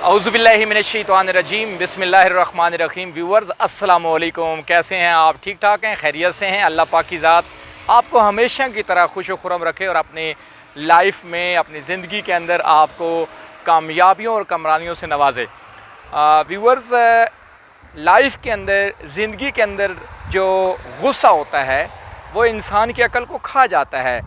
औज़ुबिल्लाहि मिनश्शैतानिर्रजीम बिस्मिल्लाहिर्रहमानिर्रहीम। व्यूअर्स अस्सलाम वालेकुम, कैसे हैं आप? ठीक ठाक हैं, खैरियत से हैं? अल्लाह पाक की ज़ात आपको हमेशा की तरह खुश व खुरम रखे और अपने लाइफ में, अपनी ज़िंदगी के अंदर आपको कामयाबियों और कमरानियों से नवाजे। व्यूअर्स, लाइफ के अंदर, ज़िंदगी के अंदर जो गुस्सा होता है वो इंसान की अकल को खा जाता है।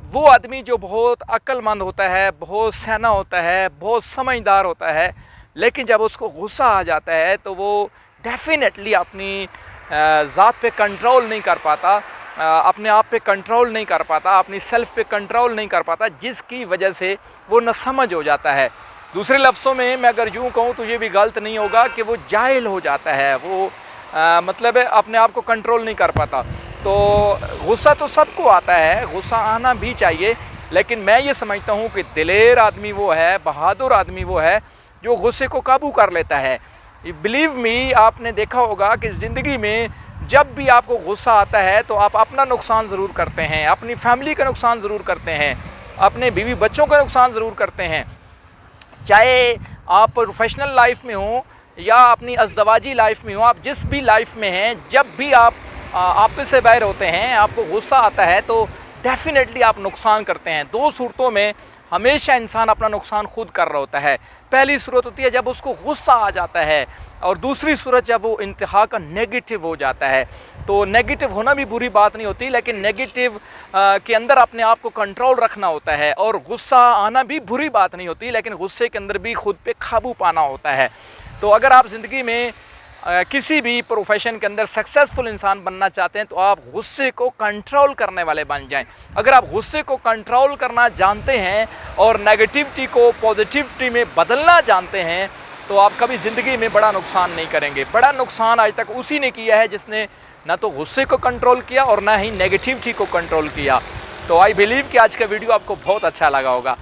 वो आदमी जो बहुत अक्लमंद होता है, बहुत सयाना होता है, बहुत समझदार होता है, लेकिन जब उसको गुस्सा आ जाता है तो वो डेफिनेटली अपनी ज़ात पे कंट्रोल नहीं कर पाता, अपने आप पे कंट्रोल नहीं कर पाता, अपनी सेल्फ पे कंट्रोल नहीं कर पाता, जिसकी वजह से वो नासमझ हो जाता है। दूसरे लफ्ज़ों में मैं अगर यूँ कहूँ तो ये भी गलत नहीं होगा कि वो जाहिल हो जाता है, वो मतलब अपने आप को कंट्रोल नहीं कर पाता। तो गुस्सा तो सबको आता है, गुस्सा आना भी चाहिए, लेकिन मैं ये समझता हूँ कि दिलेर आदमी वो है, बहादुर आदमी वो है जो गुस्से को काबू कर लेता है। बिलीव मी, आपने देखा होगा कि ज़िंदगी में जब भी आपको गुस्सा आता है तो आप अपना नुकसान ज़रूर करते हैं, अपनी फैमिली का नुकसान ज़रूर करते हैं, अपने बीवी बच्चों का नुकसान ज़रूर करते हैं। चाहे आप प्रोफेशनल लाइफ में हो या अपनी अज़दवाजी लाइफ में हो, आप जिस भी लाइफ में हैं, जब भी आप आपस से बाहर होते हैं, आपको गुस्सा आता है तो डेफिनेटली आप नुकसान करते हैं। दो सूरतों में हमेशा इंसान अपना नुकसान खुद कर रहा होता है। पहली सूरत होती है जब उसको गुस्सा आ जाता है, और दूसरी सूरत जब वो इंतहा का नेगेटिव हो जाता है। तो नेगेटिव होना भी बुरी बात नहीं होती, लेकिन नेगेटिव के अंदर अपने आप को कंट्रोल रखना होता है, और गुस्सा आना भी बुरी बात नहीं होती, लेकिन गुस्से के अंदर भी खुद पे काबू पाना होता है। तो अगर आप ज़िंदगी में किसी भी प्रोफेशन के अंदर सक्सेसफुल इंसान बनना चाहते हैं तो आप गुस्से को कंट्रोल करने वाले बन जाएं। अगर आप गुस्से को कंट्रोल करना जानते हैं और नेगेटिविटी को पॉजिटिविटी में बदलना जानते हैं तो आप कभी ज़िंदगी में बड़ा नुकसान नहीं करेंगे। बड़ा नुकसान आज तक उसी ने किया है जिसने ना तो गुस्से को कंट्रोल किया और ना ही नेगेटिविटी को कंट्रोल किया। तो आई बिलीव कि आज का वीडियो आपको बहुत अच्छा लगा होगा।